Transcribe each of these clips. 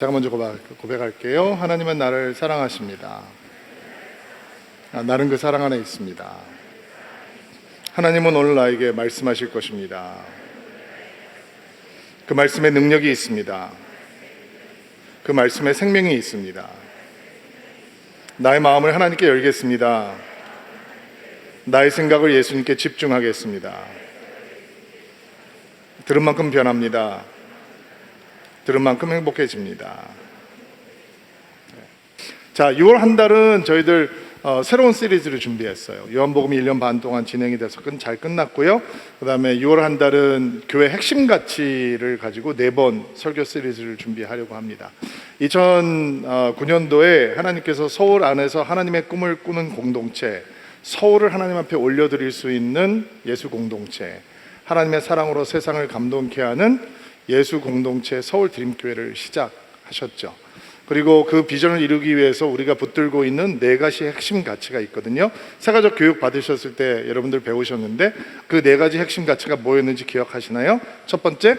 제가 먼저 고백할게요. 하나님은 나를 사랑하십니다. 나는 그 사랑 안에 있습니다. 하나님은 오늘 나에게 말씀하실 것입니다. 그 말씀에 능력이 있습니다. 그 말씀에 생명이 있습니다. 나의 마음을 하나님께 열겠습니다. 나의 생각을 예수님께 집중하겠습니다. 들은 만큼 변합니다. 들은 만큼 행복해집니다. 자, 6월 한 달은 저희들 새로운 시리즈를 준비했어요. 요한복음이 1년 반 동안 진행이 돼서 잘 끝났고요. 그 다음에 6월 한 달은 교회 핵심 가치를 가지고 4번 설교 시리즈를 준비하려고 합니다. 2009년도에 하나님께서 서울 안에서 하나님의 꿈을 꾸는 공동체, 서울을 하나님 앞에 올려드릴 수 있는 예수 공동체, 하나님의 사랑으로 세상을 감동케 하는 예수 공동체 서울 드림교회를 시작하셨죠. 그리고 그 비전을 이루기 위해서 우리가 붙들고 있는 4가지 핵심 가치가 있거든요. 세가족 교육 받으셨을 때 여러분들 배우셨는데 그 4가지 핵심 가치가 뭐였는지 기억하시나요? 첫 번째,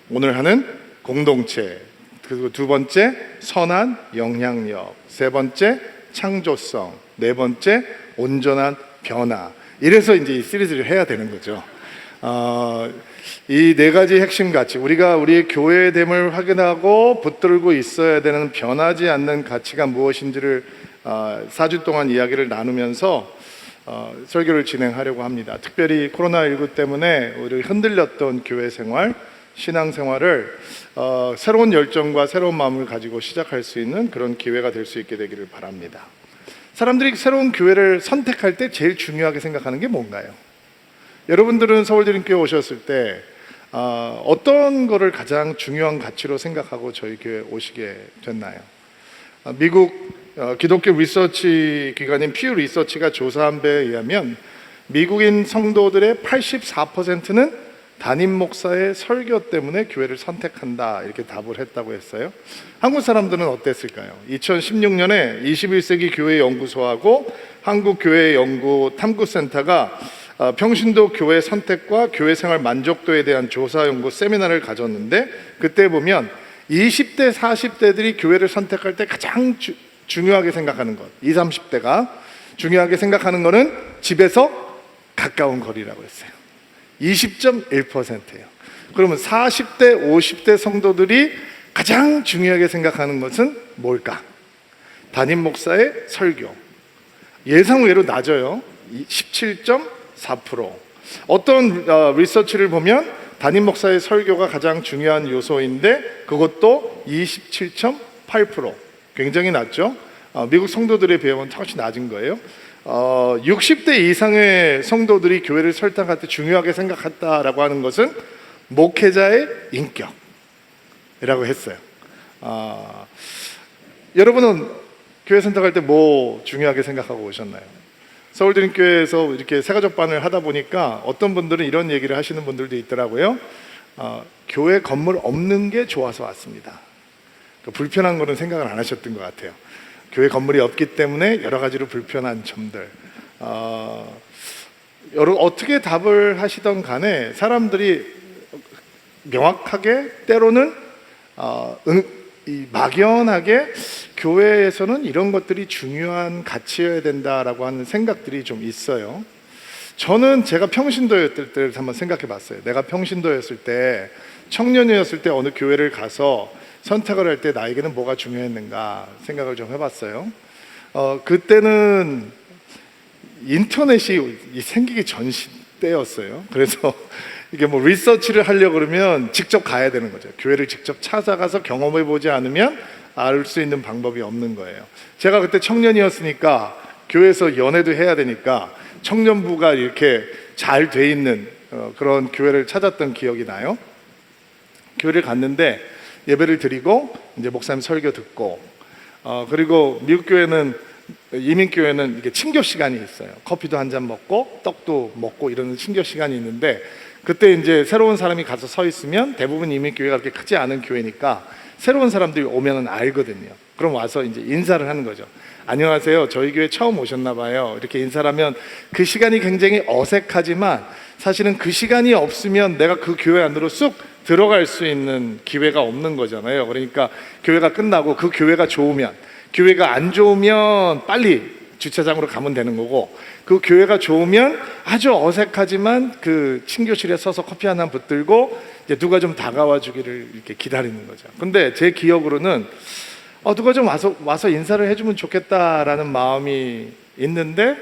오늘 하는 공동체. 그리고 두 번째, 선한 영향력. 세 번째, 창조성. 네 번째, 온전한 변화. 이래서 이제 이 시리즈를 해야 되는 거죠. 이 4가지 핵심 가치, 우리가 우리의 교회됨을 확인하고 붙들고 있어야 되는 변하지 않는 가치가 무엇인지를 4주 동안 이야기를 나누면서 설교를 진행하려고 합니다. 특별히 코로나19 때문에 우리 흔들렸던 교회 생활, 신앙 생활을 새로운 열정과 새로운 마음을 가지고 시작할 수 있는 그런 기회가 될 수 있게 되기를 바랍니다. 사람들이 새로운 교회를 선택할 때 제일 중요하게 생각하는 게 뭔가요? 여러분들은 서울드림교회 오셨을 때 어떤 거를 가장 중요한 가치로 생각하고 저희 교회에 오시게 됐나요? 미국 기독교 리서치 기관인 퓨 리서치가 조사한 바에 의하면 미국인 성도들의 84%는 담임 목사의 설교 때문에 교회를 선택한다, 이렇게 답을 했다고 했어요. 한국 사람들은 어땠을까요? 2016년에 21세기 교회 연구소하고 한국교회 연구 탐구센터가 평신도 교회 선택과 교회 생활 만족도에 대한 조사 연구 세미나를 가졌는데, 그때 보면 20대, 40대들이 교회를 선택할 때 가장 중요하게 생각하는 것, 20, 30대가 중요하게 생각하는 것은 집에서 가까운 거리라고 했어요. 20.1%예요. 그러면 40대, 50대 성도들이 가장 중요하게 생각하는 것은 뭘까? 담임 목사의 설교. 예상외로 낮아요. 17.4%. 어떤 리서치를 보면 담임 목사의 설교가 가장 중요한 요소인데 그것도 27.8%. 굉장히 낮죠. 미국 성도들에 비하면 훨씬 낮은 거예요. 60대 이상의 성도들이 교회를 설득할 때 중요하게 생각했다라고 하는 것은 목회자의 인격이라고 했어요. 여러분은 교회 선택할 때 뭐 중요하게 생각하고 오셨나요? 서울드림교회에서 이렇게 새가족반을 하다 보니까 어떤 분들은 이런 얘기를 하시는 분들도 있더라고요. 교회 건물 없는 게 좋아서 왔습니다. 불편한 거는 생각을 안 하셨던 것 같아요. 교회 건물이 없기 때문에 여러 가지로 불편한 점들, 어떻게 답을 하시던 간에 사람들이 명확하게 때로는 막연하게 교회에서는 이런 것들이 중요한 가치여야 된다라고 하는 생각들이 좀 있어요. 저는 제가 평신도였을 때를 한번 생각해 봤어요. 내가 평신도였을 때, 청년이었을 때 어느 교회를 가서 선택을 할 때 나에게는 뭐가 중요했는가 생각을 좀 해봤어요. 그때는 인터넷이 생기기 전 시대였어요. 그래서 이게 뭐 리서치를 하려고 그러면 직접 가야 되는 거죠. 교회를 직접 찾아가서 경험해 보지 않으면 알 수 있는 방법이 없는 거예요. 제가 그때 청년이었으니까 교회에서 연애도 해야 되니까 청년부가 이렇게 잘 돼 있는 그런 교회를 찾았던 기억이 나요. 교회를 갔는데 예배를 드리고 이제 목사님 설교 듣고 그리고 미국 교회는, 이민 교회는 이게 친교 시간이 있어요. 커피도 한 잔 먹고 떡도 먹고 이런 친교 시간이 있는데, 그때 이제 새로운 사람이 가서 서 있으면 대부분 이민 교회가 그렇게 크지 않은 교회니까 새로운 사람들이 오면은 알거든요. 그럼 와서 이제 인사를 하는 거죠. 안녕하세요, 저희 교회 처음 오셨나 봐요. 이렇게 인사를 하면 그 시간이 굉장히 어색하지만 사실은 그 시간이 없으면 내가 그 교회 안으로 쑥 들어갈 수 있는 기회가 없는 거잖아요. 그러니까 교회가 끝나고 그 교회가 좋으면, 교회가 안 좋으면 빨리 주차장으로 가면 되는 거고, 그 교회가 좋으면 아주 어색하지만 그 친교실에 서서 커피 한 잔 붙들고 이제 누가 좀 다가와 주기를 이렇게 기다리는 거죠. 근데 제 기억으로는 누가 좀 와서 인사를 해주면 좋겠다라는 마음이 있는데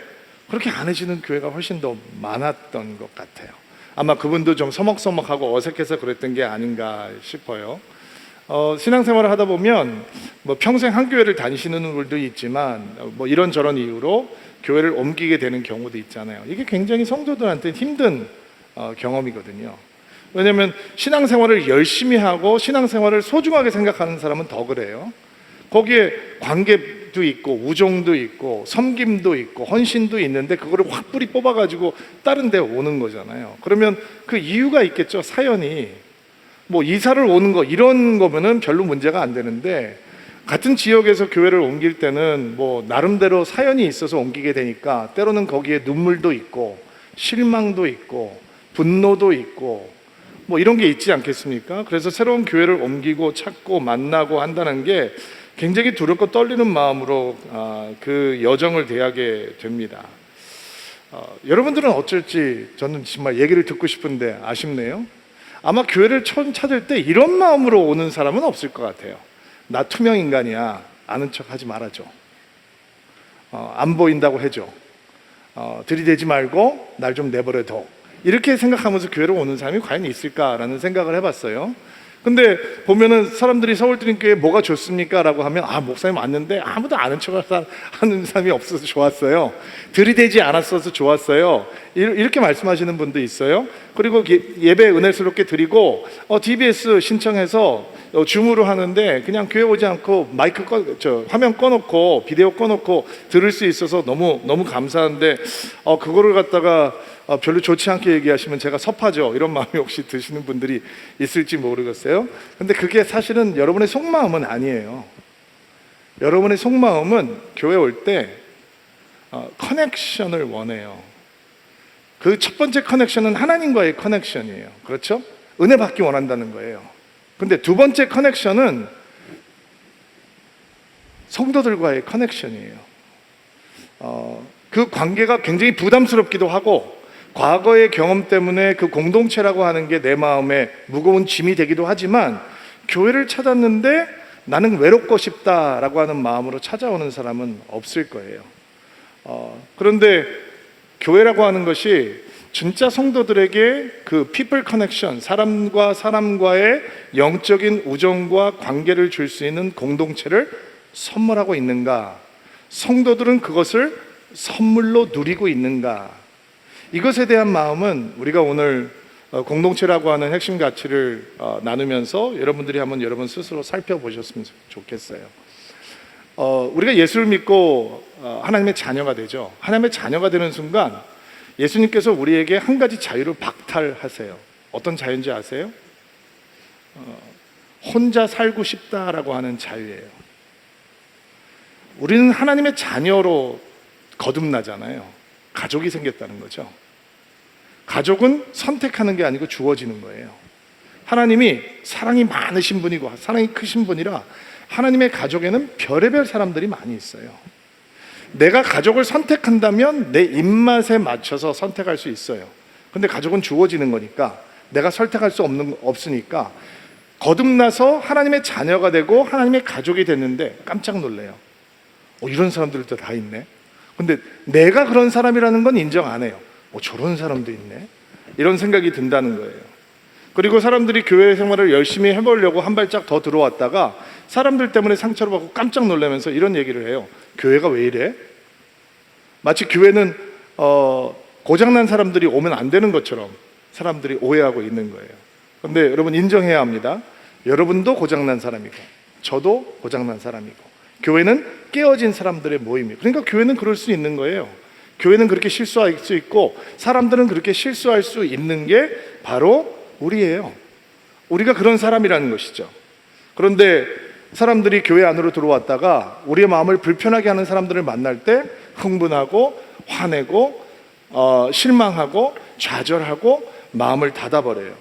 그렇게 안 해주는 교회가 훨씬 더 많았던 것 같아요. 아마 그분도 좀 서먹서먹하고 어색해서 그랬던 게 아닌가 싶어요. 신앙생활을 하다 보면 뭐 평생 한 교회를 다니시는 분들도 있지만 뭐 이런저런 이유로 교회를 옮기게 되는 경우도 있잖아요. 이게 굉장히 성도들한테 힘든 경험이거든요. 왜냐하면 신앙생활을 열심히 하고 신앙생활을 소중하게 생각하는 사람은 더 그래요. 거기에 관계도 있고 우정도 있고 섬김도 있고 헌신도 있는데 그거를 확 뿌리 뽑아가지고 다른 데 오는 거잖아요. 그러면 그 이유가 있겠죠. 사연이 뭐 이사를 오는 거 이런 거면은 별로 문제가 안 되는데, 같은 지역에서 교회를 옮길 때는 뭐 나름대로 사연이 있어서 옮기게 되니까 때로는 거기에 눈물도 있고 실망도 있고 분노도 있고 뭐 이런 게 있지 않겠습니까? 그래서 새로운 교회를 옮기고 찾고 만나고 한다는 게 굉장히 두렵고 떨리는 마음으로 그 여정을 대하게 됩니다. 여러분들은 어쩔지 저는 정말 얘기를 듣고 싶은데 아쉽네요. 아마 교회를 처음 찾을 때 이런 마음으로 오는 사람은 없을 것 같아요. 나 투명 인간이야. 아는 척 하지 말아줘. 안 보인다고 해줘. 들이대지 말고 날 좀 내버려둬. 이렇게 생각하면서 교회로 오는 사람이 과연 있을까라는 생각을 해봤어요. 근데 보면은 사람들이 서울드림교회 뭐가 좋습니까? 라고 하면 목사님 왔는데 아무도 아는 척 하는 사람이 없어서 좋았어요. 들이대지 않았어서 좋았어요. 이렇게 말씀하시는 분도 있어요. 그리고 예배 은혜스럽게 드리고 DBS 신청해서 줌으로 하는데 그냥 교회 오지 않고 화면 꺼놓고 비디오 꺼놓고 들을 수 있어서 너무 감사한데 그거를 갖다가 별로 좋지 않게 얘기하시면 제가 섭하죠. 이런 마음이 혹시 드시는 분들이 있을지 모르겠어요. 근데 그게 사실은 여러분의 속마음은 아니에요. 여러분의 속마음은 교회 올 때 커넥션을 원해요. 그 첫 번째 커넥션은 하나님과의 커넥션이에요. 그렇죠? 은혜 받기 원한다는 거예요. 근데 두 번째 커넥션은 성도들과의 커넥션이에요. 그 관계가 굉장히 부담스럽기도 하고 과거의 경험 때문에 그 공동체라고 하는 게 내 마음에 무거운 짐이 되기도 하지만, 교회를 찾았는데 나는 외롭고 싶다라고 하는 마음으로 찾아오는 사람은 없을 거예요. 그런데 교회라고 하는 것이 진짜 성도들에게 그 people connection, 사람과 사람과의 영적인 우정과 관계를 줄 수 있는 공동체를 선물하고 있는가? 성도들은 그것을 선물로 누리고 있는가? 이것에 대한 마음은 우리가 오늘 공동체라고 하는 핵심 가치를 나누면서 여러분들이 한번 여러분 스스로 살펴보셨으면 좋겠어요. 우리가 예수를 믿고 하나님의 자녀가 되죠. 하나님의 자녀가 되는 순간 예수님께서 우리에게 한 가지 자유를 박탈하세요. 어떤 자유인지 아세요? 혼자 살고 싶다라고 하는 자유예요. 우리는 하나님의 자녀로 거듭나잖아요. 가족이 생겼다는 거죠. 가족은 선택하는 게 아니고 주어지는 거예요. 하나님이 사랑이 많으신 분이고 사랑이 크신 분이라 하나님의 가족에는 별의별 사람들이 많이 있어요. 내가 가족을 선택한다면 내 입맛에 맞춰서 선택할 수 있어요. 근데 가족은 주어지는 거니까 내가 선택할 수 없으니까 거듭나서 하나님의 자녀가 되고 하나님의 가족이 됐는데 깜짝 놀래요. 이런 사람들도 다 있네. 근데 내가 그런 사람이라는 건 인정 안 해요. 저런 사람도 있네. 이런 생각이 든다는 거예요. 그리고 사람들이 교회 생활을 열심히 해보려고 한 발짝 더 들어왔다가 사람들 때문에 상처를 받고 깜짝 놀라면서 이런 얘기를 해요. 교회가 왜 이래? 마치 교회는 고장난 사람들이 오면 안 되는 것처럼 사람들이 오해하고 있는 거예요. 그런데 여러분 인정해야 합니다. 여러분도 고장난 사람이고 저도 고장난 사람이고 교회는 깨어진 사람들의 모임이에요. 그러니까 교회는 그럴 수 있는 거예요. 교회는 그렇게 실수할 수 있고 사람들은 그렇게 실수할 수 있는 게 바로 우리예요. 우리가 그런 사람이라는 것이죠. 그런데 사람들이 교회 안으로 들어왔다가 우리의 마음을 불편하게 하는 사람들을 만날 때 흥분하고 화내고 실망하고 좌절하고 마음을 닫아버려요.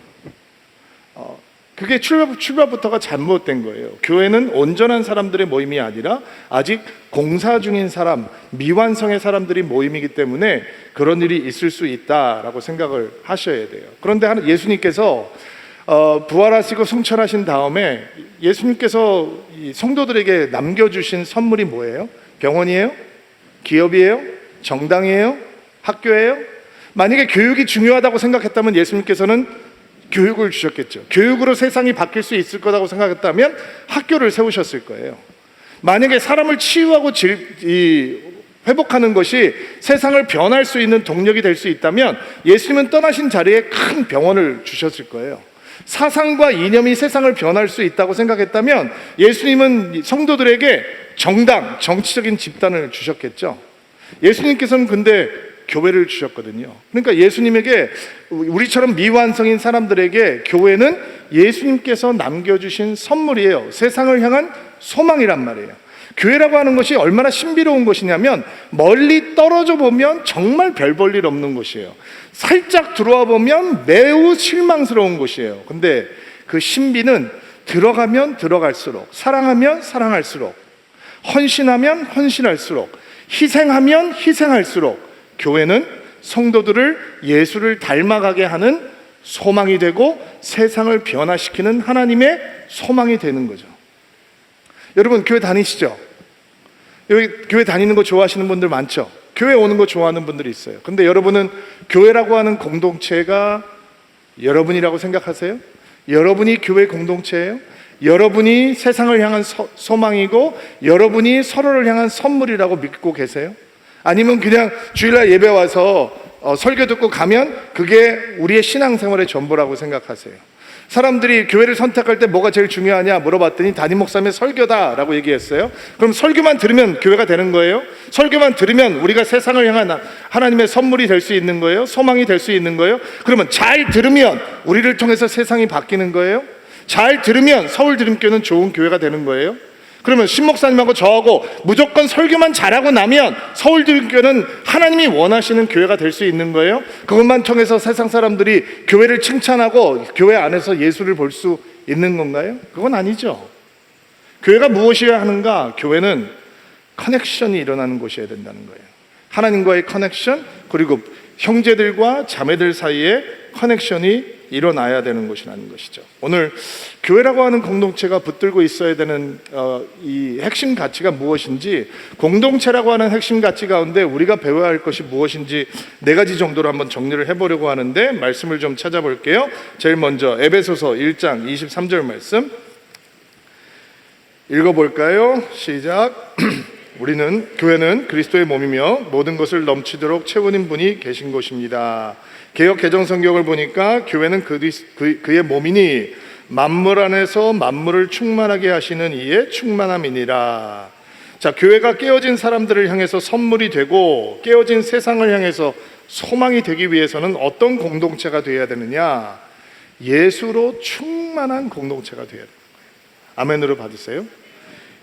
그게 출발부터가 잘못된 거예요. 교회는 온전한 사람들의 모임이 아니라 아직 공사 중인 사람, 미완성의 사람들이 모임이기 때문에 그런 일이 있을 수 있다라고 생각을 하셔야 돼요. 그런데 예수님께서 부활하시고 승천하신 다음에 예수님께서 이 성도들에게 남겨주신 선물이 뭐예요? 병원이에요? 기업이에요? 정당이에요? 학교예요? 만약에 교육이 중요하다고 생각했다면 예수님께서는 교육을 주셨겠죠. 교육으로 세상이 바뀔 수 있을 거라고 생각했다면 학교를 세우셨을 거예요. 만약에 사람을 치유하고 회복하는 것이 세상을 변할 수 있는 동력이 될 수 있다면 예수님은 떠나신 자리에 큰 병원을 주셨을 거예요. 사상과 이념이 세상을 변할 수 있다고 생각했다면 예수님은 성도들에게 정당, 정치적인 집단을 주셨겠죠. 예수님께서는 근데 교회를 주셨거든요. 그러니까 예수님에게, 우리처럼 미완성인 사람들에게 교회는 예수님께서 남겨주신 선물이에요. 세상을 향한 소망이란 말이에요. 교회라고 하는 것이 얼마나 신비로운 것이냐면 멀리 떨어져 보면 정말 별 볼 일 없는 곳이에요. 살짝 들어와 보면 매우 실망스러운 곳이에요. 근데 그 신비는 들어가면 들어갈수록, 사랑하면 사랑할수록, 헌신하면 헌신할수록, 희생하면 희생할수록 교회는 성도들을 예수를 닮아가게 하는 소망이 되고 세상을 변화시키는 하나님의 소망이 되는 거죠. 여러분 교회 다니시죠? 여기 교회 다니는 거 좋아하시는 분들 많죠? 교회 오는 거 좋아하는 분들이 있어요. 근데 여러분은 교회라고 하는 공동체가 여러분이라고 생각하세요? 여러분이 교회 공동체예요? 여러분이 세상을 향한 소망이고 여러분이 서로를 향한 선물이라고 믿고 계세요? 아니면 그냥 주일날 예배 와서 설교 듣고 가면 그게 우리의 신앙생활의 전부라고 생각하세요? 사람들이 교회를 선택할 때 뭐가 제일 중요하냐 물어봤더니 담임 목사님의 설교다라고 얘기했어요. 그럼 설교만 들으면 교회가 되는 거예요? 설교만 들으면 우리가 세상을 향한 하나님의 선물이 될 수 있는 거예요? 소망이 될 수 있는 거예요? 그러면 잘 들으면 우리를 통해서 세상이 바뀌는 거예요? 잘 들으면 서울드림교회는 좋은 교회가 되는 거예요? 그러면 신목사님하고 저하고 무조건 설교만 잘하고 나면 서울드림교회는 하나님이 원하시는 교회가 될 수 있는 거예요? 그것만 통해서 세상 사람들이 교회를 칭찬하고 교회 안에서 예수를 볼 수 있는 건가요? 그건 아니죠. 교회가 무엇이어야 하는가? 교회는 커넥션이 일어나는 곳이어야 된다는 거예요. 하나님과의 커넥션, 그리고 형제들과 자매들 사이에 커넥션이 일어나야 되는 것이라는 것이죠. 오늘 교회라고 하는 공동체가 붙들고 있어야 되는 이 핵심 가치가 무엇인지, 공동체라고 하는 핵심 가치 가운데 우리가 배워야 할 것이 무엇인지 4가지 정도로 한번 정리를 해보려고 하는데 말씀을 좀 찾아볼게요. 제일 먼저 에베소서 1장 23절 말씀 읽어볼까요? 시작. 교회는 그리스도의 몸이며 모든 것을 넘치도록 채우는 분이 계신 것입니다. 개역 개정 성경을 보니까 교회는 그의 몸이니 만물 안에서 만물을 충만하게 하시는 이의 충만함이니라. 자, 교회가 깨어진 사람들을 향해서 선물이 되고 깨어진 세상을 향해서 소망이 되기 위해서는 어떤 공동체가 되어야 되느냐? 예수로 충만한 공동체가 되어야 돼요. 아멘으로 받으세요.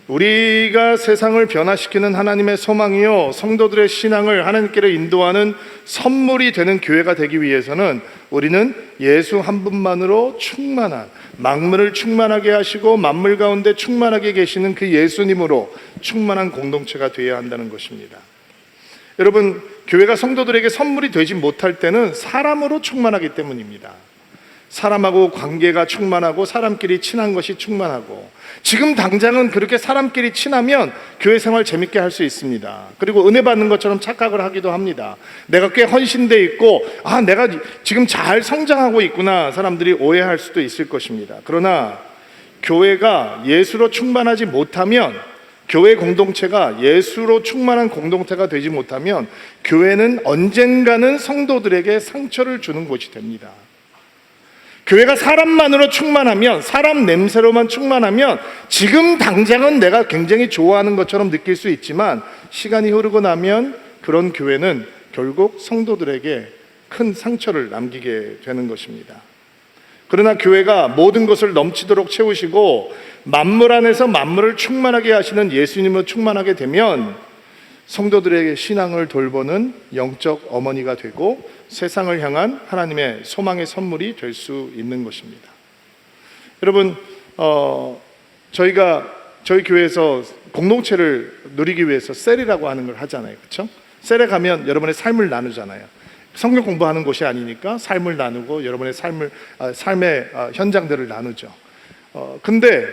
우리가 세상을 변화시키는 하나님의 소망이요, 성도들의 신앙을 하나님께로 인도하는 선물이 되는 교회가 되기 위해서는 우리는 예수 한 분만으로 충만한, 만물을 충만하게 하시고 만물 가운데 충만하게 계시는 그 예수님으로 충만한 공동체가 되어야 한다는 것입니다. 여러분, 교회가 성도들에게 선물이 되지 못할 때는 사람으로 충만하기 때문입니다. 사람하고 관계가 충만하고 사람끼리 친한 것이 충만하고, 지금 당장은 그렇게 사람끼리 친하면 교회 생활 재밌게 할 수 있습니다. 그리고 은혜 받는 것처럼 착각을 하기도 합니다. 내가 꽤 헌신돼 있고 내가 지금 잘 성장하고 있구나, 사람들이 오해할 수도 있을 것입니다. 그러나 교회가 예수로 충만하지 못하면, 교회 공동체가 예수로 충만한 공동체가 되지 못하면 교회는 언젠가는 성도들에게 상처를 주는 곳이 됩니다. 교회가 사람만으로 충만하면, 사람 냄새로만 충만하면 지금 당장은 내가 굉장히 좋아하는 것처럼 느낄 수 있지만 시간이 흐르고 나면 그런 교회는 결국 성도들에게 큰 상처를 남기게 되는 것입니다. 그러나 교회가 모든 것을 넘치도록 채우시고 만물 안에서 만물을 충만하게 하시는 예수님을 충만하게 되면 성도들에게 신앙을 돌보는 영적 어머니가 되고 세상을 향한 하나님의 소망의 선물이 될 수 있는 것입니다. 여러분, 저희 교회에서 공동체를 누리기 위해서 셀이라고 하는 걸 하잖아요. 그렇죠? 셀에 가면 여러분의 삶을 나누잖아요. 성경 공부하는 곳이 아니니까 삶을 나누고 여러분의 삶의 현장들을 나누죠. 근데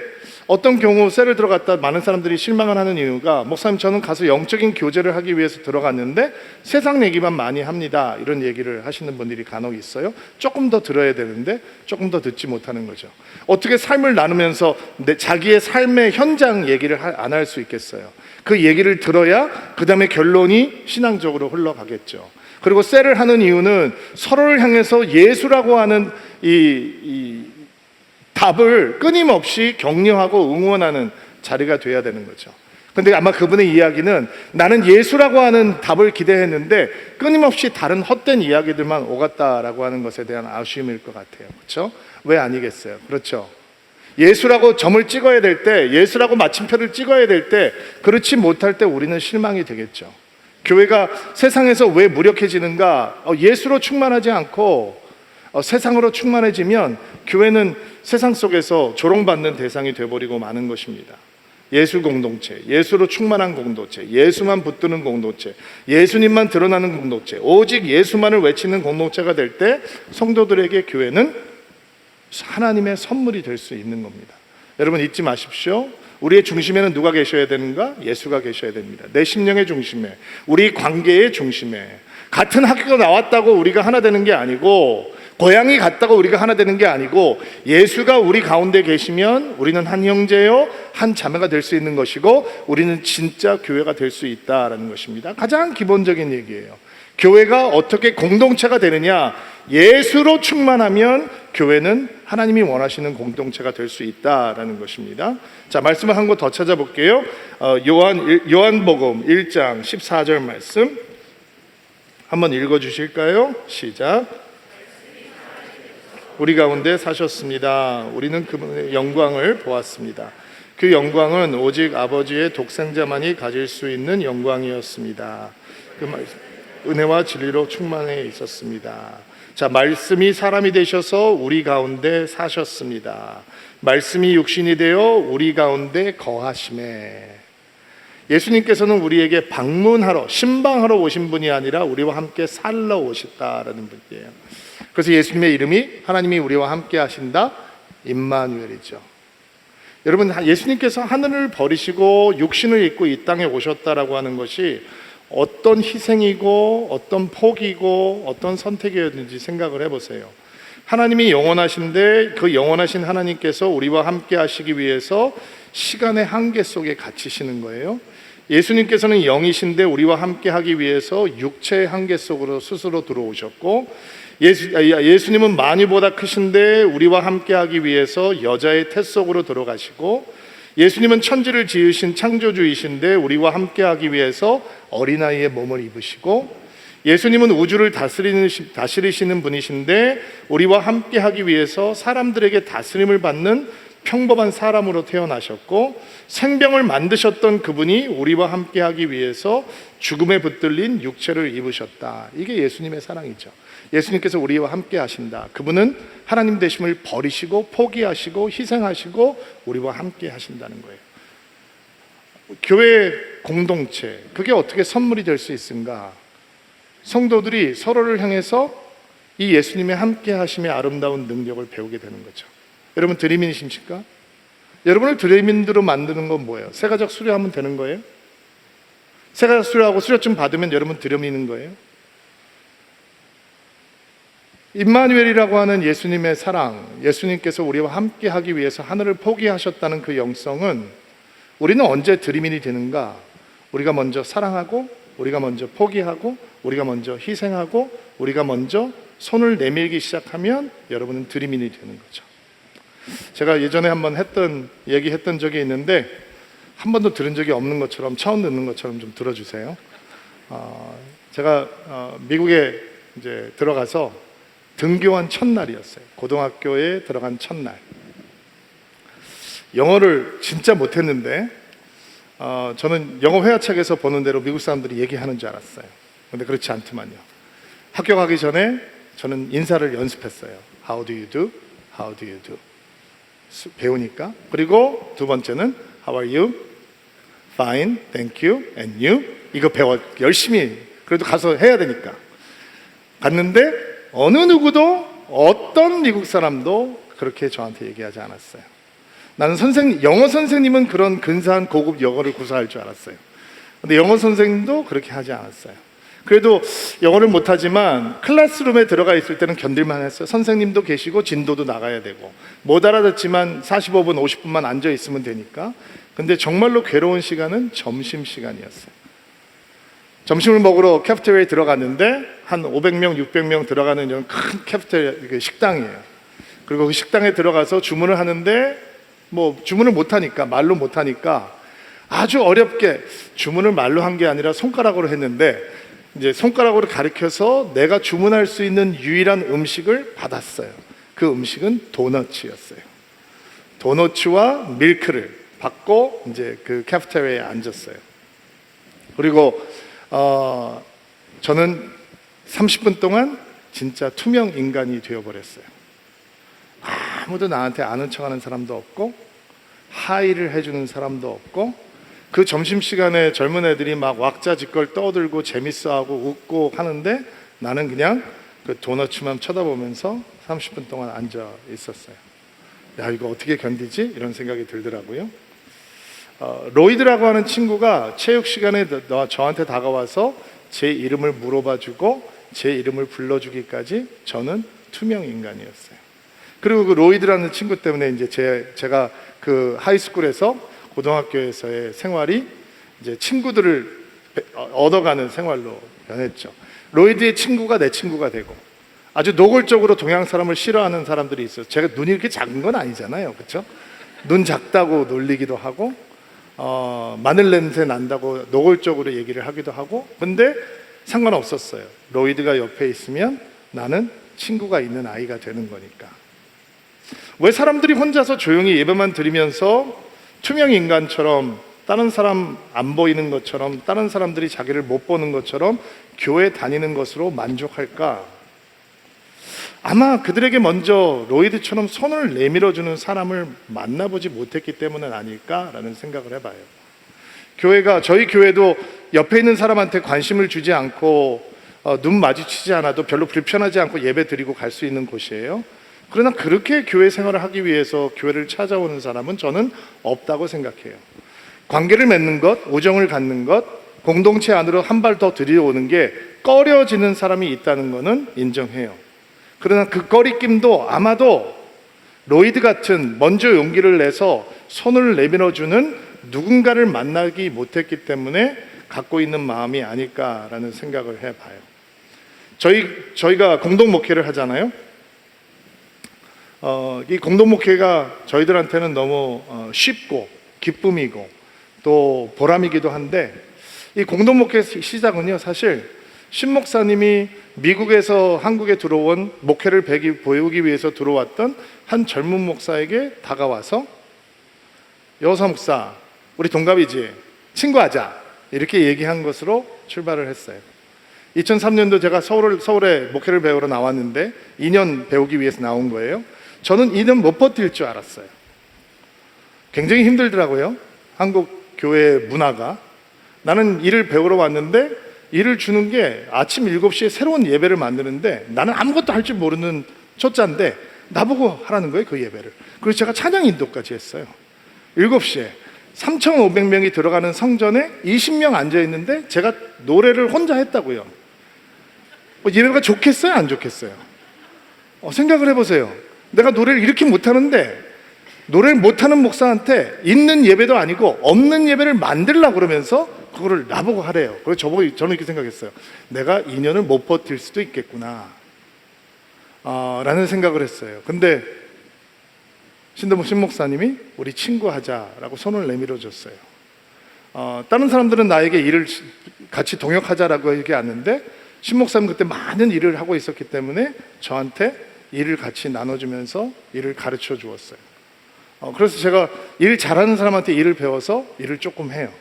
어떤 경우 셀을 들어갔다 많은 사람들이 실망을 하는 이유가, 목사님 저는 가서 영적인 교제를 하기 위해서 들어갔는데 세상 얘기만 많이 합니다, 이런 얘기를 하시는 분들이 간혹 있어요. 조금 더 들어야 되는데 조금 더 듣지 못하는 거죠. 어떻게 삶을 나누면서 자기의 삶의 현장 얘기를 안 할 수 있겠어요? 그 얘기를 들어야 그 다음에 결론이 신앙적으로 흘러가겠죠. 그리고 셀을 하는 이유는 서로를 향해서 예수라고 하는 이 답을 끊임없이 격려하고 응원하는 자리가 돼야 되는 거죠. 근데 아마 그분의 이야기는 나는 예수라고 하는 답을 기대했는데 끊임없이 다른 헛된 이야기들만 오갔다라고 하는 것에 대한 아쉬움일 것 같아요. 그렇죠? 왜 아니겠어요? 그렇죠? 예수라고 점을 찍어야 될 때, 예수라고 마침표를 찍어야 될 때, 그렇지 못할 때 우리는 실망이 되겠죠. 교회가 세상에서 왜 무력해지는가? 예수로 충만하지 않고 세상으로 충만해지면 교회는 세상 속에서 조롱받는 대상이 되어버리고 마는 것입니다. 예수 공동체, 예수로 충만한 공동체, 예수만 붙드는 공동체, 예수님만 드러나는 공동체, 오직 예수만을 외치는 공동체가 될 때 성도들에게 교회는 하나님의 선물이 될 수 있는 겁니다. 여러분 잊지 마십시오. 우리의 중심에는 누가 계셔야 되는가? 예수가 계셔야 됩니다. 내 심령의 중심에, 우리 관계의 중심에. 같은 학교 나왔다고 우리가 하나 되는 게 아니고, 고향이 같다고 우리가 하나 되는 게 아니고, 예수가 우리 가운데 계시면 우리는 한 형제요 한 자매가 될 수 있는 것이고, 우리는 진짜 교회가 될 수 있다라는 것입니다. 가장 기본적인 얘기예요. 교회가 어떻게 공동체가 되느냐? 예수로 충만하면 교회는 하나님이 원하시는 공동체가 될 수 있다라는 것입니다. 자, 말씀을 한 거 더 찾아볼게요. 요한복음 1장 14절 말씀 한번 읽어주실까요? 시작. 우리 가운데 사셨습니다. 우리는 그분의 영광을 보았습니다. 그 영광은 오직 아버지의 독생자만이 가질 수 있는 영광이었습니다. 그 말씀, 은혜와 진리로 충만해 있었습니다. 자, 말씀이 사람이 되셔서 우리 가운데 사셨습니다. 말씀이 육신이 되어 우리 가운데 거하심에. 예수님께서는 우리에게 방문하러, 신방하러 오신 분이 아니라 우리와 함께 살러 오셨다라는 분이에요. 그래서 예수님의 이름이, 하나님이 우리와 함께 하신다, 임마누엘이죠. 여러분, 예수님께서 하늘을 버리시고 육신을 입고 이 땅에 오셨다라고 하는 것이 어떤 희생이고 어떤 포기고 어떤 선택이었는지 생각을 해보세요. 하나님이 영원하신데 그 영원하신 하나님께서 우리와 함께 하시기 위해서 시간의 한계 속에 갇히시는 거예요. 예수님께서는 영이신데 우리와 함께 하기 위해서 육체의 한계 속으로 스스로 들어오셨고, 예수님은 만유보다 크신데 우리와 함께 하기 위해서 여자의 태 속으로 들어가시고, 예수님은 천지를 지으신 창조주이신데 우리와 함께 하기 위해서 어린아이의 몸을 입으시고, 예수님은 우주를 다스리시는 분이신데 우리와 함께 하기 위해서 사람들에게 다스림을 받는 평범한 사람으로 태어나셨고, 생명을 만드셨던 그분이 우리와 함께 하기 위해서 죽음에 붙들린 육체를 입으셨다. 이게 예수님의 사랑이죠. 예수님께서 우리와 함께 하신다. 그분은 하나님 되심을 버리시고 포기하시고 희생하시고 우리와 함께 하신다는 거예요. 교회 공동체, 그게 어떻게 선물이 될 수 있는가? 성도들이 서로를 향해서 이 예수님의 함께 하심의 아름다운 능력을 배우게 되는 거죠. 여러분 드림인이십니까? 여러분을 드림인으로 만드는 건 뭐예요? 세가족 수료하면 되는 거예요? 세가족 수료하고 수료증 받으면 여러분 드림인인 거예요? 임마누엘이라고 하는 예수님의 사랑, 예수님께서 우리와 함께 하기 위해서 하늘을 포기하셨다는 그 영성은 우리는 언제 드림인이 되는가? 우리가 먼저 사랑하고, 우리가 먼저 포기하고, 우리가 먼저 희생하고, 우리가 먼저 손을 내밀기 시작하면 여러분은 드림인이 되는 거죠. 제가 예전에 한번 얘기했던 적이 있는데, 한 번도 들은 적이 없는 것처럼, 처음 듣는 것처럼 좀 들어주세요. 제가 미국에 이제 들어가서 등교한 첫날이었어요. 고등학교에 들어간 첫날. 영어를 진짜 못했는데 저는 영어 회화책에서 보는 대로 미국 사람들이 얘기하는 줄 알았어요. 근데 그렇지 않더만요. 학교 가기 전에 저는 인사를 연습했어요. How do you do? How do you do? 배우니까. 그리고 두 번째는 How are you? Fine, thank you, and you? 이거 열심히 그래도 가서 해야 되니까 갔는데 어느 누구도 어떤 미국 사람도 그렇게 저한테 얘기하지 않았어요. 나는 영어 선생님은 그런 근사한 고급 영어를 구사할 줄 알았어요. 근데 영어 선생님도 그렇게 하지 않았어요. 그래도 영어를 못하지만 클래스룸에 들어가 있을 때는 견딜만 했어요. 선생님도 계시고 진도도 나가야 되고 못 알아듣지만 45분, 50분만 앉아 있으면 되니까. 근데 정말로 괴로운 시간은 점심시간이었어요. 점심을 먹으러 캐피테리아에 들어갔는데 한 500명, 600명 들어가는 이런 큰 캐피테리아 식당이에요. 그리고 그 식당에 들어가서 주문을 하는데 뭐 주문을 못하니까, 말로 못하니까 아주 어렵게 주문을 말로 한 게 아니라 손가락으로 했는데 이제 손가락으로 가리켜서 내가 주문할 수 있는 유일한 음식을 받았어요. 그 음식은 도너츠였어요. 도너츠와 밀크를 받고 이제 그 캐피테리아에 앉았어요. 그리고 저는 30분 동안 진짜 투명 인간이 되어버렸어요. 아무도 나한테 아는 척하는 사람도 없고 하이를 해주는 사람도 없고 그 점심시간에 젊은 애들이 막 왁자지껄 떠들고 재밌어하고 웃고 하는데 나는 그냥 그 도너츠만 쳐다보면서 30분 동안 앉아 있었어요. 야, 이거 어떻게 견디지? 이런 생각이 들더라고요. 로이드라고 하는 친구가 체육 시간에 저한테 다가와서 제 이름을 물어봐주고 제 이름을 불러주기까지 저는 투명 인간이었어요. 그리고 그 로이드라는 친구 때문에 이제 제가 그 하이스쿨에서 고등학교에서의 생활이 이제 친구들을 얻어가는 생활로 변했죠. 로이드의 친구가 내 친구가 되고 아주 노골적으로 동양 사람을 싫어하는 사람들이 있어요. 제가 눈이 이렇게 작은 건 아니잖아요, 그렇죠? 눈 작다고 놀리기도 하고 마늘 냄새 난다고 노골적으로 얘기를 하기도 하고. 근데 상관없었어요. 로이드가 옆에 있으면 나는 친구가 있는 아이가 되는 거니까. 왜 사람들이 혼자서 조용히 예배만 드리면서 투명 인간처럼 다른 사람 안 보이는 것처럼 다른 사람들이 자기를 못 보는 것처럼 교회 다니는 것으로 만족할까? 아마 그들에게 먼저 로이드처럼 손을 내밀어주는 사람을 만나보지 못했기 때문은 아닐까라는 생각을 해봐요. 저희 교회도 옆에 있는 사람한테 관심을 주지 않고 눈 마주치지 않아도 별로 불편하지 않고 예배 드리고 갈 수 있는 곳이에요. 그러나 그렇게 교회 생활을 하기 위해서 교회를 찾아오는 사람은 저는 없다고 생각해요. 관계를 맺는 것, 우정을 갖는 것, 공동체 안으로 한 발 더 들여오는 게 꺼려지는 사람이 있다는 것은 인정해요. 그러나 그 꺼리낌도 아마도 로이드 같은 먼저 용기를 내서 손을 내밀어주는 누군가를 만나기 못했기 때문에 갖고 있는 마음이 아닐까라는 생각을 해봐요. 저희가 공동 목회를 하잖아요. 이 공동 목회가 저희들한테는 너무 쉽고 기쁨이고 또 보람이기도 한데 이 공동 목회 시작은요, 사실 신 목사님이 미국에서 한국에 들어온 목회를 배우기 위해서 들어왔던 한 젊은 목사에게 다가와서 여사 목사, 우리 동갑이지? 친구하자. 이렇게 얘기한 것으로 출발을 했어요. 2003년도 제가 서울에 목회를 배우러 나왔는데 2년 배우기 위해서 나온 거예요. 저는 2년 못 버틸 줄 알았어요. 굉장히 힘들더라고요. 한국 교회 문화가. 나는 일을 배우러 왔는데 일을 주는 게 아침 7시에 새로운 예배를 만드는데 나는 아무것도 할 줄 모르는 초짜인데 나보고 하라는 거예요, 그 예배를. 그래서 제가 찬양 인도까지 했어요. 7시에 3,500명이 들어가는 성전에 20명 앉아있는데 제가 노래를 혼자 했다고요. 예배가 좋겠어요, 안 좋겠어요? 생각을 해보세요. 내가 노래를 이렇게 못하는데 노래를 못하는 목사한테 있는 예배도 아니고 없는 예배를 만들려고 그러면서 그거를 나보고 하래요. 그래서 저는 이렇게 생각했어요. 내가 2년을 못 버틸 수도 있겠구나 라는 생각을 했어요. 근데 신 목사님이 우리 친구하자라고 손을 내밀어 줬어요. 다른 사람들은 나에게 일을 같이 동역하자라고 얘기하는데 신 목사님 그때 많은 일을 하고 있었기 때문에 저한테 일을 같이 나눠주면서 일을 가르쳐 주었어요. 그래서 제가 일 잘하는 사람한테 일을 배워서 일을 조금 해요.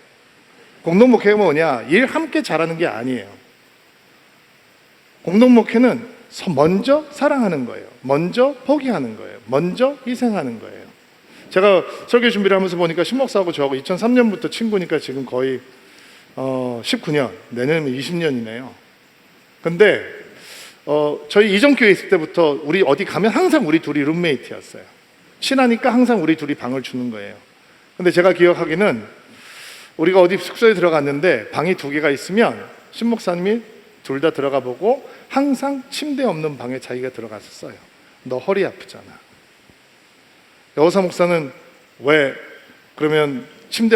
공동목회가 뭐냐? 일 함께 잘하는 게 아니에요. 공동목회는 먼저 사랑하는 거예요. 먼저 포기하는 거예요. 먼저 희생하는 거예요. 제가 설교 준비를 하면서 보니까 신목사하고 저하고 2003년부터 친구니까 지금 거의 19년, 내년이면 20년이네요. 근데 저희 이전 교회 있을 때부터 우리 어디 가면 항상 우리 둘이 룸메이트였어요. 친하니까 항상 우리 둘이 방을 주는 거예요. 근데 제가 기억하기는 우리가 어디 숙소에 들어갔는데 방이 2개가 있으면 신목사님이 둘 다 들어가 보고 항상 침대 없는 방에 자기가 들어갔었어요. 너 허리 아프잖아. 여호사 목사는 왜 그러면 침대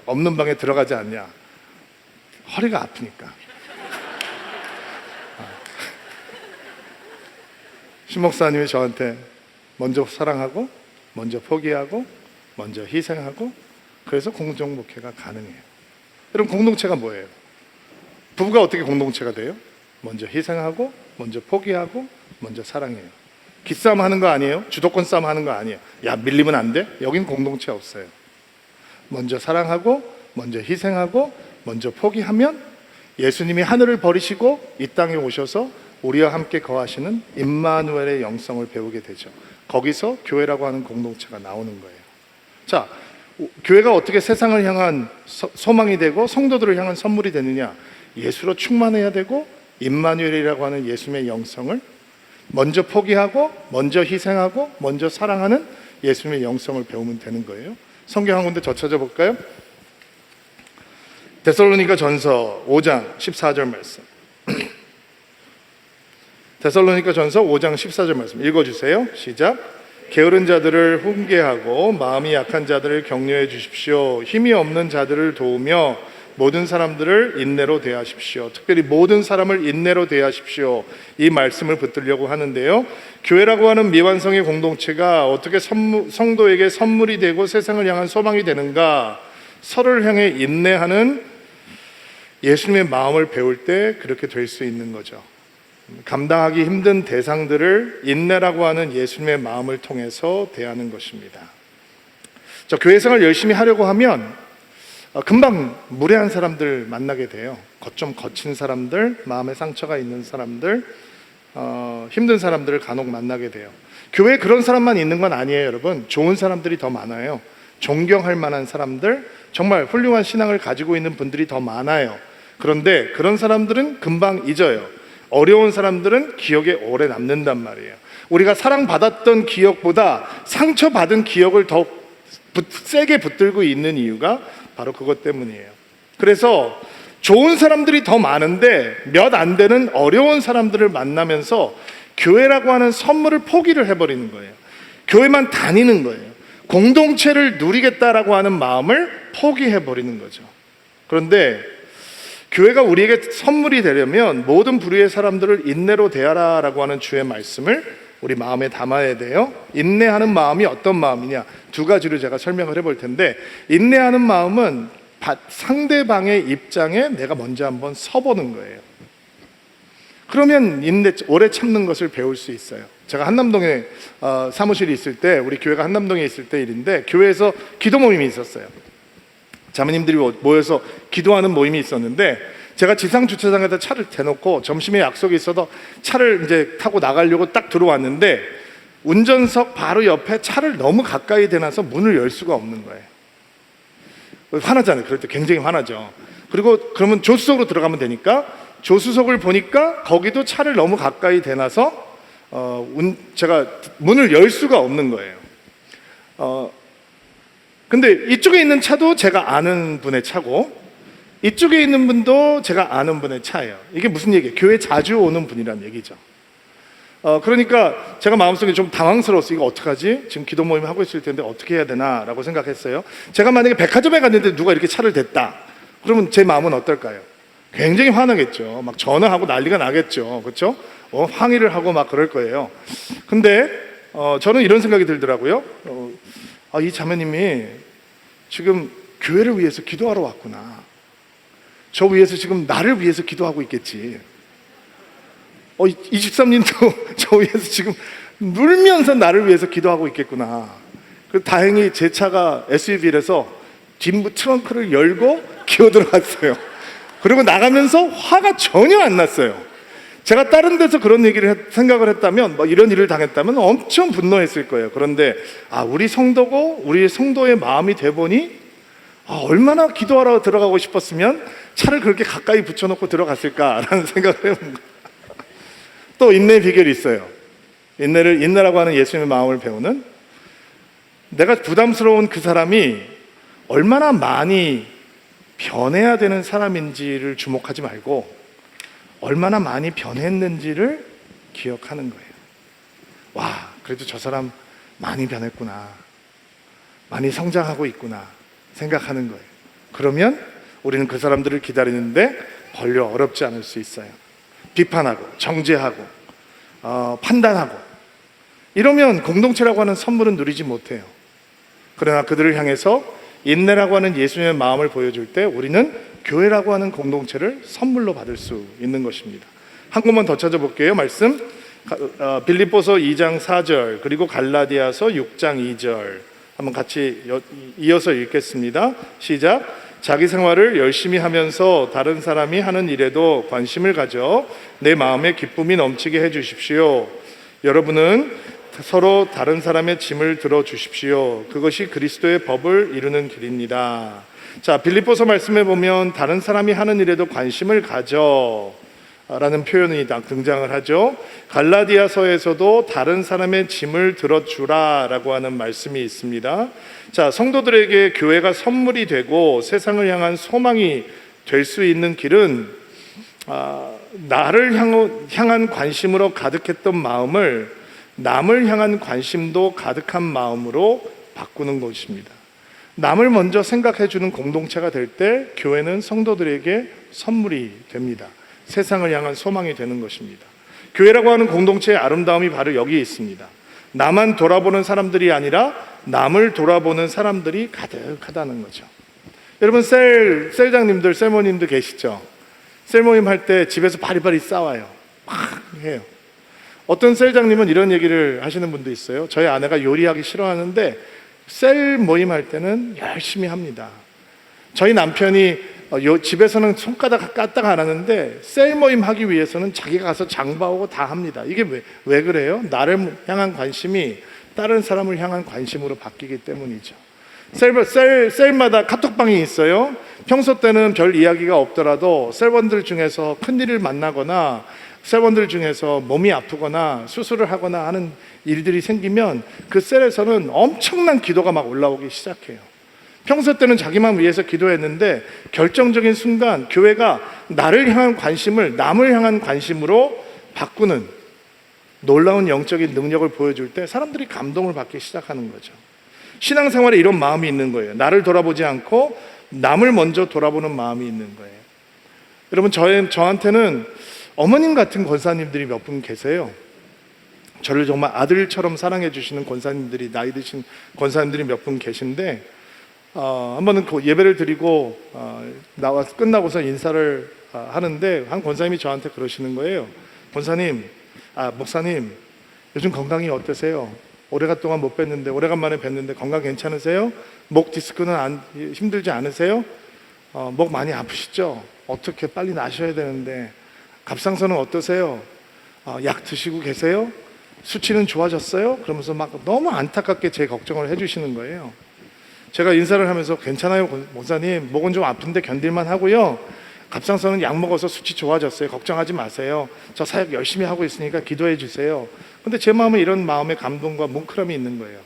없는 방에 들어가지 않냐? 허리가 아프니까. 신목사님이 저한테 먼저 사랑하고 먼저 포기하고 먼저 희생하고 그래서 공동목회가 가능해요. 여러분, 공동체가 뭐예요? 부부가 어떻게 공동체가 돼요? 먼저 희생하고 먼저 포기하고 먼저 사랑해요. 기싸움 하는 거 아니에요? 주도권 싸움 하는 거 아니에요. 야, 밀리면 안 돼? 여긴 공동체 없어요. 먼저 사랑하고 먼저 희생하고 먼저 포기하면 예수님이 하늘을 버리시고 이 땅에 오셔서 우리와 함께 거하시는 임마누엘의 영성을 배우게 되죠. 거기서 교회라고 하는 공동체가 나오는 거예요. 자, 교회가 어떻게 세상을 향한 소망이 되고 성도들을 향한 선물이 되느냐? 예수로 충만해야 되고 임마누엘이라고 하는 예수님의 영성을 먼저 포기하고 먼저 희생하고 먼저 사랑하는 예수님의 영성을 배우면 되는 거예요. 성경 한 군데 더 찾아볼까요? 데살로니가 전서 5장 14절 말씀. 데살로니가 전서 5장 14절 말씀 읽어주세요. 시작. 게으른 자들을 훈계하고 마음이 약한 자들을 격려해 주십시오. 힘이 없는 자들을 도우며 모든 사람들을 인내로 대하십시오. 특별히 모든 사람을 인내로 대하십시오. 이 말씀을 붙들려고 하는데요. 교회라고 하는 미완성의 공동체가 어떻게 성도에게 선물이 되고 세상을 향한 소망이 되는가? 서로를 향해 인내하는 예수님의 마음을 배울 때 그렇게 될 수 있는 거죠. 감당하기 힘든 대상들을 인내라고 하는 예수님의 마음을 통해서 대하는 것입니다. 교회 생활 열심히 하려고 하면 금방 무례한 사람들 만나게 돼요. 좀 거친 사람들, 마음에 상처가 있는 사람들, 힘든 사람들을 간혹 만나게 돼요. 교회에 그런 사람만 있는 건 아니에요, 여러분. 좋은 사람들이 더 많아요. 존경할 만한 사람들, 정말 훌륭한 신앙을 가지고 있는 분들이 더 많아요. 그런데 그런 사람들은 금방 잊어요. 어려운 사람들은 기억에 오래 남는단 말이에요. 우리가 사랑받았던 기억보다 상처받은 기억을 더 세게 붙들고 있는 이유가 바로 그것 때문이에요. 그래서 좋은 사람들이 더 많은데 몇 안 되는 어려운 사람들을 만나면서 교회라고 하는 선물을 포기를 해버리는 거예요. 교회만 다니는 거예요. 공동체를 누리겠다라고 하는 마음을 포기해버리는 거죠. 그런데 교회가 우리에게 선물이 되려면 모든 부류의 사람들을 인내로 대하라라고 하는 주의 말씀을 우리 마음에 담아야 돼요. 인내하는 마음이 어떤 마음이냐? 2가지로 제가 설명을 해볼 텐데, 인내하는 마음은 상대방의 입장에 내가 먼저 한번 서보는 거예요. 그러면 오래 참는 것을 배울 수 있어요. 제가 한남동에 사무실이 있을 때, 우리 교회가 한남동에 있을 때 일인데, 교회에서 기도 모임이 있었어요. 자매님들이 모여서 기도하는 모임이 있었는데, 제가 지상 주차장에다 차를 대놓고 점심에 약속이 있어서 차를 이제 타고 나가려고 딱 들어왔는데, 운전석 바로 옆에 차를 너무 가까이 대놔서 문을 열 수가 없는 거예요. 화나잖아요. 그럴 때 굉장히 화나죠. 그리고 그러면 조수석으로 들어가면 되니까, 조수석을 보니까 거기도 차를 너무 가까이 대놔서 제가 문을 열 수가 없는 거예요. 근데 이쪽에 있는 차도 제가 아는 분의 차고, 이쪽에 있는 분도 제가 아는 분의 차예요. 이게 무슨 얘기예요? 교회 자주 오는 분이란 얘기죠. 그러니까 제가 마음속에 좀 당황스러웠어요. 이거 어떡하지? 지금 기도 모임 하고 있을 텐데 어떻게 해야 되나 라고 생각했어요. 제가 만약에 백화점에 갔는데 누가 이렇게 차를 댔다, 그러면 제 마음은 어떨까요? 굉장히 화나겠죠. 막 전화하고 난리가 나겠죠. 그렇죠? 항의를 하고 막 그럴 거예요. 근데 저는 이런 생각이 들더라고요. 이 자매님이 지금 교회를 위해서 기도하러 왔구나. 저 위해서 지금 나를 위해서 기도하고 있겠지. 이 집사님도 저 위해서 지금 울면서 나를 위해서 기도하고 있겠구나. 다행히 제 차가 SUV라서 뒷 트렁크를 열고 기어 들어갔어요. 그리고 나가면서 화가 전혀 안 났어요. 제가 다른 데서 그런 생각을 했다면, 뭐 이런 일을 당했다면 엄청 분노했을 거예요. 그런데 우리 성도고 우리 성도의 마음이 돼 보니 얼마나 기도하러 들어가고 싶었으면 차를 그렇게 가까이 붙여놓고 들어갔을까라는 생각을 해봅니다. 또 인내의 비결이 있어요. 인내라고 하는 예수님의 마음을 배우는, 내가 부담스러운 그 사람이 얼마나 많이 변해야 되는 사람인지를 주목하지 말고 얼마나 많이 변했는지를 기억하는 거예요. 와, 그래도 저 사람 많이 변했구나, 많이 성장하고 있구나 생각하는 거예요. 그러면 우리는 그 사람들을 기다리는데 별로 어렵지 않을 수 있어요. 비판하고 정죄하고 판단하고 이러면 공동체라고 하는 선물은 누리지 못해요. 그러나 그들을 향해서 인내라고 하는 예수님의 마음을 보여줄 때 우리는 교회라고 하는 공동체를 선물로 받을 수 있는 것입니다. 한 곳만 더 찾아볼게요. 말씀 빌립보서 2장 4절 그리고 갈라디아서 6장 2절 한번 같이 이어서 읽겠습니다. 시작. 자기 생활을 열심히 하면서 다른 사람이 하는 일에도 관심을 가져 내 마음에 기쁨이 넘치게 해주십시오. 여러분은 서로 다른 사람의 짐을 들어주십시오. 그것이 그리스도의 법을 이루는 길입니다. 자, 빌립보서 말씀에 보면 다른 사람이 하는 일에도 관심을 가져 라는 표현이 등장을 하죠. 갈라디아서에서도 다른 사람의 짐을 들어주라 라고 하는 말씀이 있습니다. 자, 성도들에게 교회가 선물이 되고 세상을 향한 소망이 될 수 있는 길은 나를 향한 관심으로 가득했던 마음을 남을 향한 관심도 가득한 마음으로 바꾸는 것입니다. 남을 먼저 생각해 주는 공동체가 될 때 교회는 성도들에게 선물이 됩니다. 세상을 향한 소망이 되는 것입니다. 교회라고 하는 공동체의 아름다움이 바로 여기에 있습니다. 나만 돌아보는 사람들이 아니라 남을 돌아보는 사람들이 가득하다는 거죠. 여러분 셀장님들, 셀모님들 계시죠? 셀모임 할 때 집에서 바리바리 싸워요. 막 해요. 어떤 셀장님은 이런 얘기를 하시는 분도 있어요. 저희 아내가 요리하기 싫어하는데 셀 모임 할 때는 열심히 합니다. 저희 남편이 집에서는 손가락 까딱 안 하는데 셀 모임 하기 위해서는 자기가 가서 장봐오고 다 합니다. 이게 왜 그래요? 나를 향한 관심이 다른 사람을 향한 관심으로 바뀌기 때문이죠. 셀마다 카톡방이 있어요. 평소 때는 별 이야기가 없더라도 셀원들 중에서 큰일을 만나거나 셀원들 중에서 몸이 아프거나 수술을 하거나 하는 일들이 생기면 그 셀에서는 엄청난 기도가 막 올라오기 시작해요. 평소 때는 자기만 위해서 기도했는데 결정적인 순간 교회가 나를 향한 관심을 남을 향한 관심으로 바꾸는 놀라운 영적인 능력을 보여줄 때 사람들이 감동을 받기 시작하는 거죠. 신앙생활에 이런 마음이 있는 거예요. 나를 돌아보지 않고 남을 먼저 돌아보는 마음이 있는 거예요. 여러분 저한테는 어머님 같은 권사님들이 몇 분 계세요. 저를 정말 아들처럼 사랑해 주시는 권사님들이, 나이 드신 권사님들이 몇 분 계신데 한 번은 그 예배를 드리고 끝나고서 인사를 하는데 한 권사님이 저한테 그러시는 거예요. 목사님 요즘 건강이 어떠세요? 오래간 못 뵀는데 오래간만에 뵀는데 건강 괜찮으세요? 목 디스크는 힘들지 않으세요? 목 많이 아프시죠? 어떻게 빨리 나셔야 되는데 갑상선은 어떠세요? 약 드시고 계세요? 수치는 좋아졌어요? 그러면서 막 너무 안타깝게 제 걱정을 해주시는 거예요. 제가 인사를 하면서 괜찮아요 목사님, 목은 좀 아픈데 견딜만 하고요, 갑상선은 약 먹어서 수치 좋아졌어요, 걱정하지 마세요, 저 사역 열심히 하고 있으니까 기도해 주세요. 근데 제 마음에 이런 마음의 감동과 뭉클함이 있는 거예요.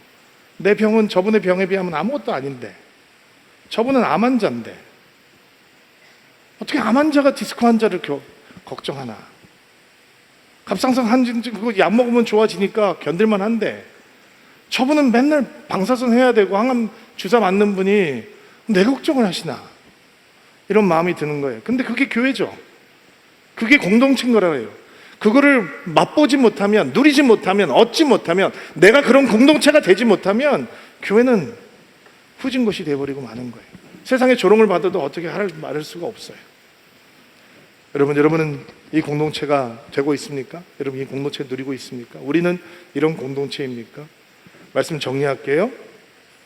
내 병은 저분의 병에 비하면 아무것도 아닌데, 저분은 암 환자인데 어떻게 암 환자가 디스크 환자를 걱정하나. 갑상선 그거 약 먹으면 좋아지니까 견딜만 한데 저분은 맨날 방사선 해야 되고 항암 주사 맞는 분이 내 걱정을 하시나, 이런 마음이 드는 거예요. 근데 그게 교회죠. 그게 공동체인 거라고요. 그거를 맛보지 못하면, 누리지 못하면, 얻지 못하면, 내가 그런 공동체가 되지 못하면 교회는 후진 것이 되어버리고 마는 거예요. 세상에 조롱을 받아도 어떻게 말할 수가 없어요. 여러분은 이 공동체가 되고 있습니까? 여러분 이 공동체 누리고 있습니까? 우리는 이런 공동체입니까? 말씀 정리할게요.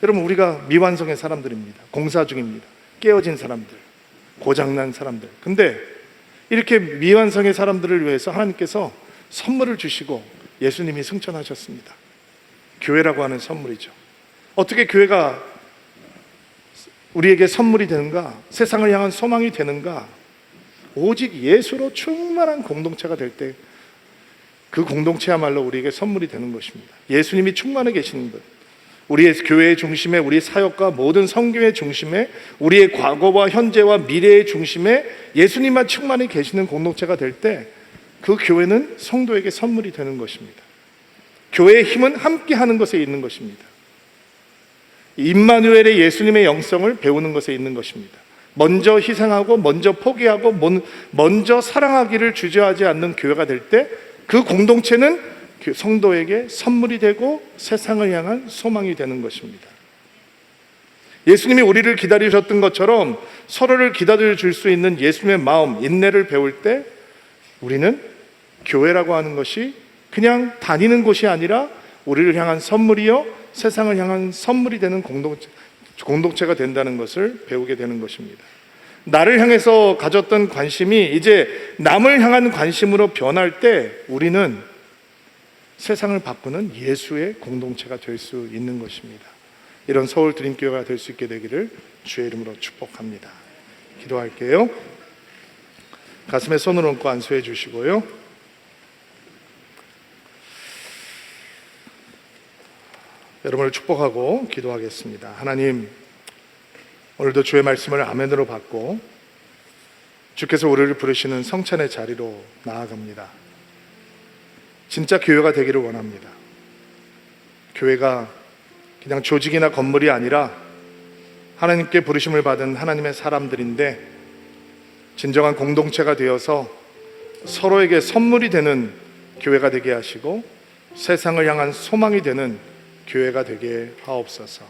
여러분 우리가 미완성의 사람들입니다. 공사 중입니다. 깨어진 사람들, 고장난 사람들. 근데 이렇게 미완성의 사람들을 위해서 하나님께서 선물을 주시고 예수님이 승천하셨습니다. 교회라고 하는 선물이죠. 어떻게 교회가 우리에게 선물이 되는가? 세상을 향한 소망이 되는가? 오직 예수로 충만한 공동체가 될 때 그 공동체야말로 우리에게 선물이 되는 것입니다. 예수님이 충만해 계시는 것, 우리의 교회의 중심에, 우리 사역과 모든 성교의 중심에, 우리의 과거와 현재와 미래의 중심에 예수님만 충만히 계시는 공동체가 될 때 그 교회는 성도에게 선물이 되는 것입니다. 교회의 힘은 함께 하는 것에 있는 것입니다. 임마누엘의 예수님의 영성을 배우는 것에 있는 것입니다. 먼저 희생하고 먼저 포기하고 먼저 사랑하기를 주저하지 않는 교회가 될 때 그 공동체는 성도에게 선물이 되고 세상을 향한 소망이 되는 것입니다. 예수님이 우리를 기다리셨던 것처럼 서로를 기다려줄 수 있는 예수님의 마음, 인내를 배울 때 우리는 교회라고 하는 것이 그냥 다니는 곳이 아니라 우리를 향한 선물이요 세상을 향한 선물이 되는 공동체가 된다는 것을 배우게 되는 것입니다. 나를 향해서 가졌던 관심이 이제 남을 향한 관심으로 변할 때 우리는 세상을 바꾸는 예수의 공동체가 될 수 있는 것입니다. 이런 서울 드림교회가 될 수 있게 되기를 주의 이름으로 축복합니다. 기도할게요. 가슴에 손을 얹고 안수해 주시고요. 여러분을 축복하고 기도하겠습니다. 하나님, 오늘도 주의 말씀을 아멘으로 받고 주께서 우리를 부르시는 성찬의 자리로 나아갑니다. 진짜 교회가 되기를 원합니다. 교회가 그냥 조직이나 건물이 아니라 하나님께 부르심을 받은 하나님의 사람들인데 진정한 공동체가 되어서 서로에게 선물이 되는 교회가 되게 하시고 세상을 향한 소망이 되는 교회가 되게 하옵소서.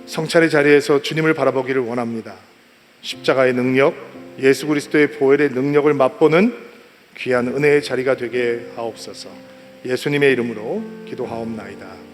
성찬의 자리에서 주님을 바라보기를 원합니다. 십자가의 능력, 예수 그리스도의 보혈의 능력을 맛보는 귀한 은혜의 자리가 되게 하옵소서. 예수님의 이름으로 기도하옵나이다.